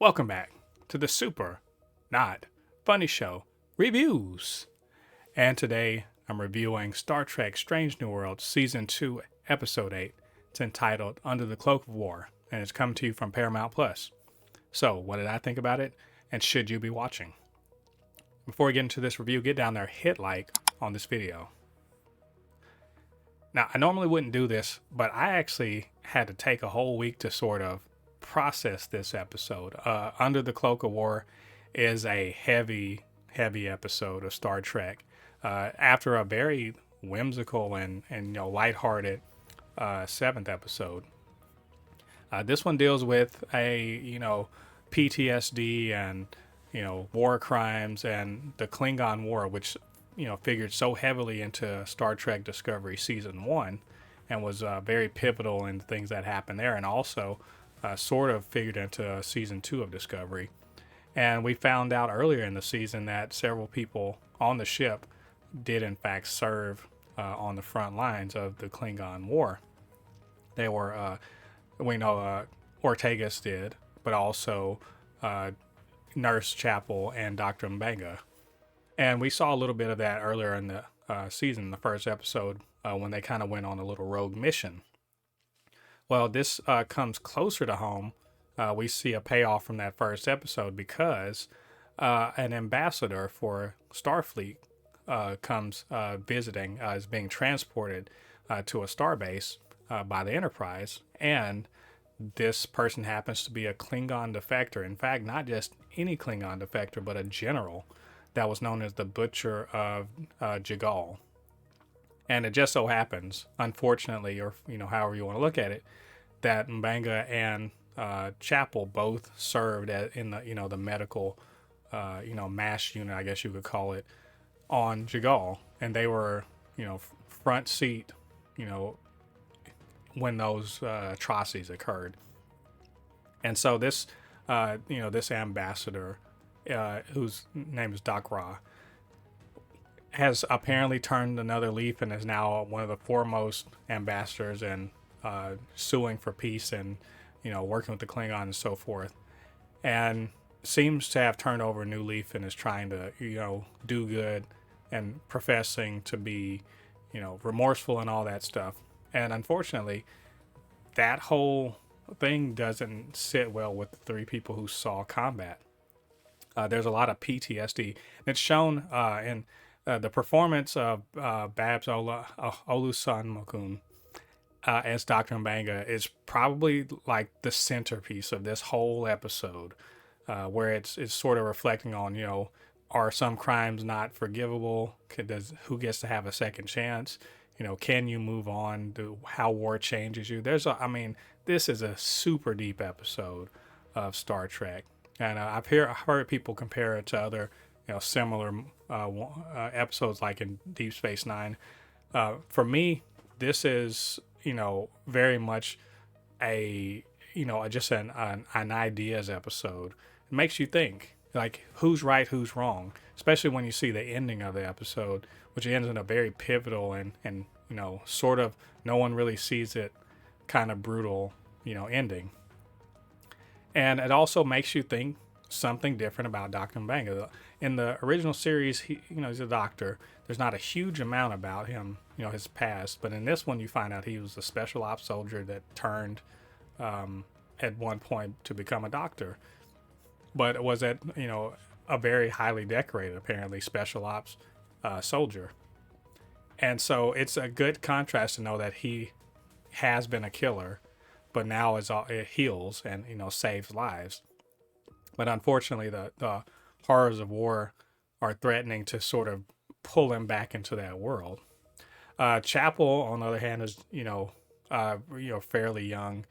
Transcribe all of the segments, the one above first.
Welcome back to the Super Not Funny Show reviews. And today I'm reviewing Star Trek Strange New Worlds Season 2, Episode 8. It's entitled Under the Cloak of War, and it's come to you from Paramount Plus. So, what did I think about it, and should you be watching? Before we get into this review, get down there, hit like on this video. Now, I normally wouldn't do this, but I actually had to take a whole week to sort of process this episode. Under the Cloak of War is a heavy episode of Star Trek. After a very whimsical and lighthearted seventh episode, this one deals with a PTSD and war crimes and the Klingon War, which figured so heavily into Star Trek Discovery Season 1 and was very pivotal in things that happened there, and also sort of figured into Season 2 of Discovery. And we found out earlier in the season that several people on the ship did in fact serve on the front lines of the Klingon War. They were, we know Ortegas did, but also Nurse Chapel and Dr. M'Benga. And we saw a little bit of that earlier in the season, the first episode, when they kind of went on a little rogue mission. Well, this comes closer to home. We see a payoff from that first episode because an ambassador for Starfleet comes visiting, is being transported to a starbase by the Enterprise, and this person happens to be a Klingon defector. In fact, not just any Klingon defector, but a general that was known as the Butcher of Jagal. And it just so happens, unfortunately, or however you want to look at it, that M'Benga and Chapel both served in the the medical MASH unit, I guess you could call it, on Jagal, and they were front seat when those atrocities occurred. And so this this ambassador, whose name is Doc Ra, has apparently turned another leaf and is now one of the foremost ambassadors and suing for peace and working with the Klingon and so forth, and seems to have turned over a new leaf and is trying to do good and professing to be remorseful and all that stuff. And unfortunately, that whole thing doesn't sit well with the three people who saw combat. There's a lot of PTSD. It's shown in the performance of Babs Olusanmokun as Dr. M'Benga is probably like the centerpiece of this whole episode, where it's sort of reflecting on, are some crimes not forgivable? Who gets to have a second chance? Can you move on? How war changes you? This is a super deep episode of Star Trek. And I've heard people compare it to other, similar episodes like in Deep Space Nine. For me, this is, very much a, just an ideas episode. It makes you think, like, who's right, who's wrong, especially when you see the ending of the episode, which ends in a very pivotal and sort of no one really sees it kind of brutal, ending. And it also makes you think something different about Dr. M'Benga. In the original series, he's a doctor. There's not a huge amount about him, his past. But in this one, you find out he was a special ops soldier that turned at one point to become a doctor. But it was a very highly decorated, apparently, special ops soldier. And so it's a good contrast to know that he has been a killer, but now it heals and saves lives. But unfortunately, the horrors of war are threatening to sort of pull him back into that world. Chapel, on the other hand, is fairly young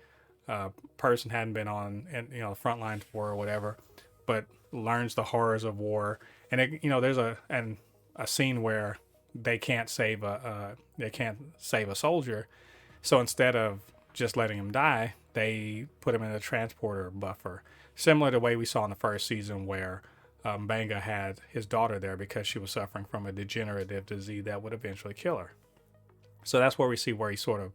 person, hadn't been on the front lines of war or whatever, but learns the horrors of war. And there's a scene where they can't save a soldier, so instead of just letting him die, they put him in a transporter buffer, similar to the way we saw in the first season where M'Benga had his daughter there because she was suffering from a degenerative disease that would eventually kill her. So that's where we see where he sort of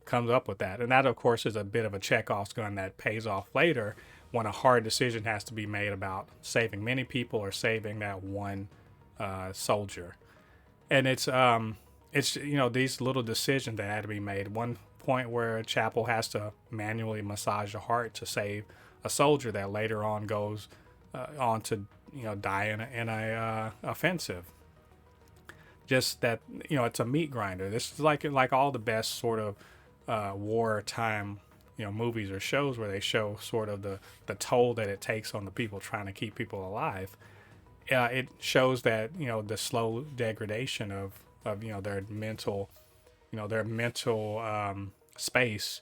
comes up with that. And that, of course, is a bit of a Chekhov's gun that pays off later when a hard decision has to be made about saving many people or saving that one soldier. And it's these little decisions that had to be made. One point where Chapel has to manually massage a heart to save a soldier that later on goes on to die in a offensive. Just that it's a meat grinder. This is like all the best sort of wartime movies or shows where they show sort of the toll that it takes on the people trying to keep people alive. It shows that the slow degradation of their mental space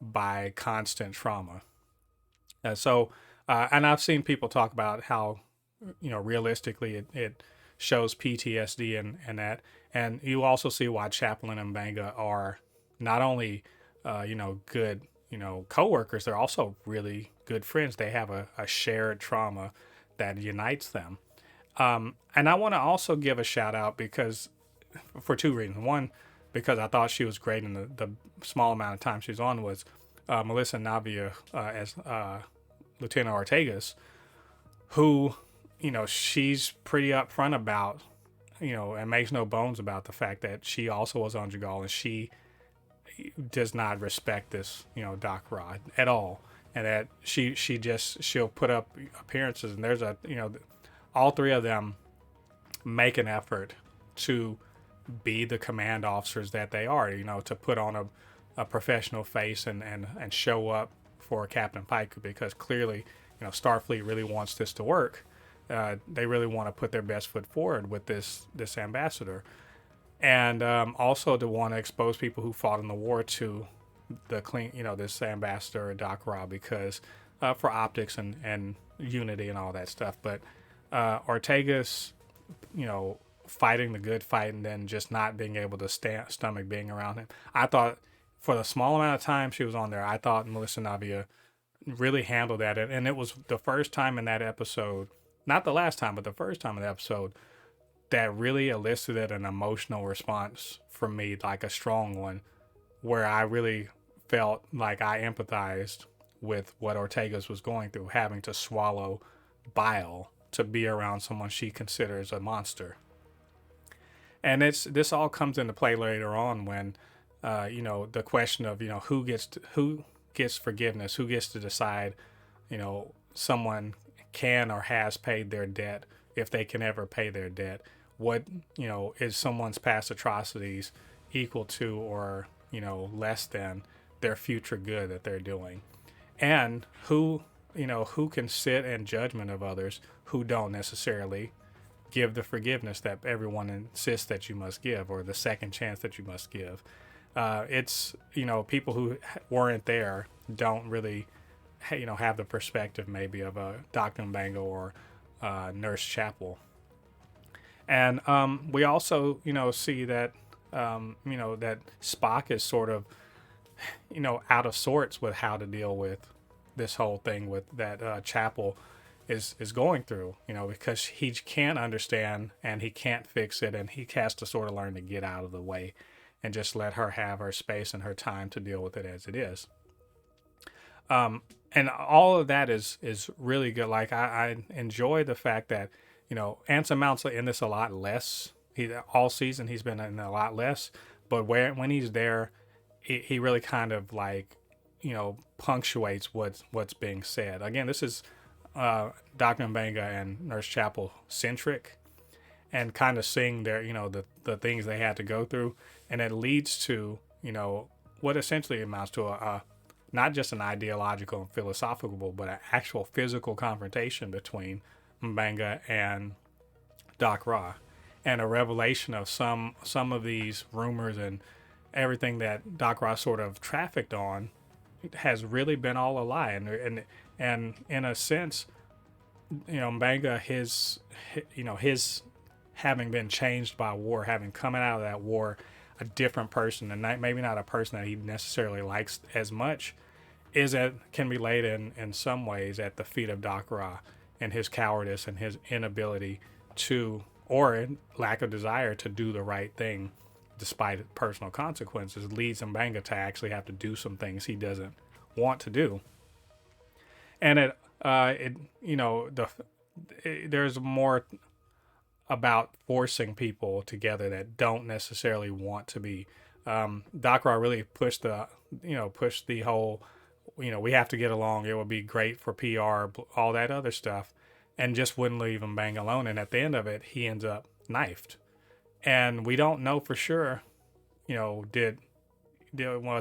by constant trauma. And I've seen people talk about how realistically it shows PTSD and that, and you also see why Chaplin and Mbanga are not only good co-workers, they're also really good friends. They have a shared trauma that unites them. And I want to also give a shout out because for two reasons. One, because I thought she was great in the small amount of time she was on, was Melissa Navia as Lieutenant Ortegas, who, she's pretty upfront about, and makes no bones about the fact that she also was on Jagal and she does not respect this, Doc Rod at all. And that she'll put up appearances, and there's all three of them make an effort to be the command officers that they are, to put on a professional face and show up for Captain Pike, because clearly, Starfleet really wants this to work. They really want to put their best foot forward with this ambassador, and also to want to expose people who fought in the war to this ambassador Doc Ra, because for optics and unity and all that stuff. But Ortegas, fighting the good fight and then just not being able to stomach being around him. I thought for the small amount of time she was on there, I thought Melissa Navia really handled that. And it was the first time in that episode, not the last time, but the first time in the episode, that really elicited an emotional response from me, like a strong one, where I really felt like I empathized with what Ortegas was going through, having to swallow bile to be around someone she considers a monster. And this all comes into play later on when, the question of, who gets forgiveness, who gets to decide, someone can or has paid their debt, if they can ever pay their debt. What, is someone's past atrocities equal to or, less than their future good that they're doing? And who can sit in judgment of others who don't necessarily give the forgiveness that everyone insists that you must give, or the second chance that you must give. It's, people who weren't there don't really, have the perspective maybe of a Dr. Mbango or Nurse Chapel. And we also, see that, that Spock is sort of, out of sorts with how to deal with this whole thing with that Chapel is going through, because he can't understand and he can't fix it, and he has to sort of learn to get out of the way and just let her have her space and her time to deal with it as it is. And all of that is really good. Like I enjoy the fact that, Anson Mount's in this a lot less. All season he's been in a lot less, but when he's there, he really kind of like, punctuates what's being said. Again, this is Dr. Mbanga and Nurse Chapel centric, and kind of seeing their, the things they had to go through, and it leads to, what essentially amounts to a not just an ideological and philosophical, but an actual physical confrontation between Mbanga and Doc Ra, and a revelation of some of these rumors and everything that Doc Ra sort of trafficked on has really been all a lie. And in a sense, Mbanga, his having been changed by war, having come out of that war a different person, and maybe not a person that he necessarily likes as much, can be laid in some ways at the feet of Doc Ra, and his cowardice and his inability to, or lack of desire to do the right thing despite personal consequences, leads Mbanga to actually have to do some things he doesn't want to do. And there's more about forcing people together that don't necessarily want to be. Dakra really pushed the whole, we have to get along. It would be great for PR, all that other stuff, and just wouldn't leave him Bang alone. And at the end of it, he ends up knifed. And we don't know for sure, was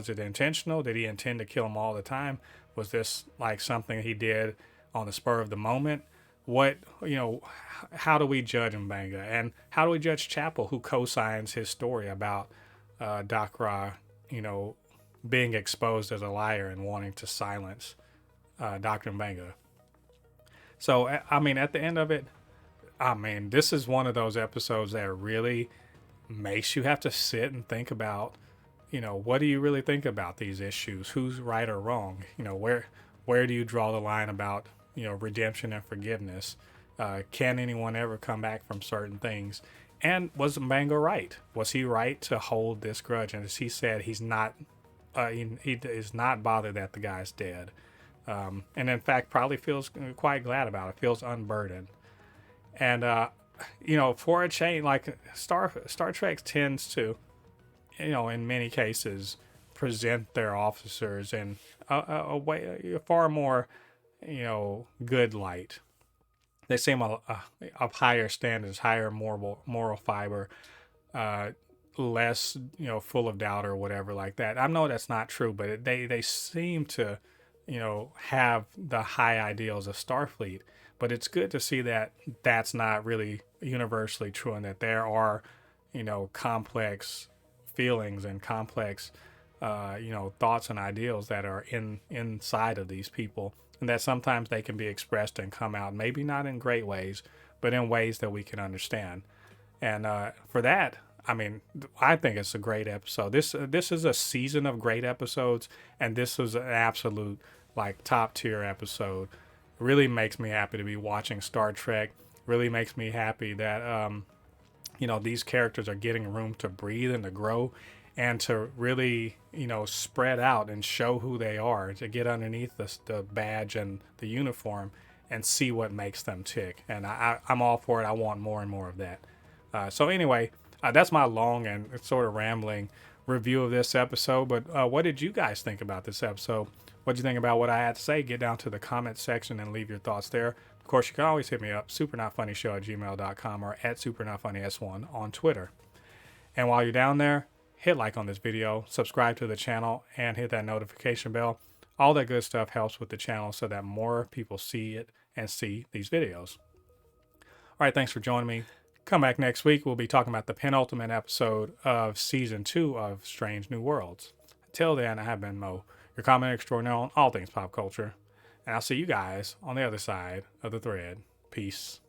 it intentional? Did he intend to kill him all the time? Was this like something he did on the spur of the moment? How do we judge Mbanga? And how do we judge Chapel, who co-signs his story about Dakra, being exposed as a liar and wanting to silence Dr. Mbanga? So, I mean, at the end of it, this is one of those episodes that really makes you have to sit and think about, what do you really think about these issues? Who's right or wrong? Where do you draw the line about, redemption and forgiveness? Can anyone ever come back from certain things? And was Mbanga right? Was he right to hold this grudge? And as he said, he's not, he is not bothered that the guy's dead. And in fact, probably feels quite glad about it, feels unburdened. And, for a change, like Star Trek tends to, in many cases, present their officers in a way, a far more, good light. They seem of higher standards, higher moral fiber, less, full of doubt or whatever like that. I know that's not true, but they seem to, have the high ideals of Starfleet. But it's good to see that that's not really universally true, and that there are, complex feelings and complex, thoughts and ideals that are inside of these people, and that sometimes they can be expressed and come out, maybe not in great ways, but in ways that we can understand. And for that, I think it's a great episode. This is a season of great episodes, and this was an absolute top tier episode. Really makes me happy to be watching Star Trek. Really makes me happy that these characters are getting room to breathe and to grow, and to really spread out and show who they are, to get underneath the badge and the uniform and see what makes them tick. And I'm all for it. I want more and more of that. So anyway, that's my long and sort of rambling review of this episode. But what did you guys think about this episode? What do you think about what I had to say? Get down to the comment section and leave your thoughts there. Of course, you can always hit me up, supernotfunnyshow@gmail.com, or @supernotfunnys1 on Twitter. And while you're down there, hit like on this video, subscribe to the channel, and hit that notification bell. All that good stuff helps with the channel so that more people see it and see these videos. All right, thanks for joining me. Come back next week. We'll be talking about the penultimate episode of Season 2 of Strange New Worlds. Till then, I have been Mo, your comment extraordinaire on all things pop culture. And I'll see you guys on the other side of the thread. Peace.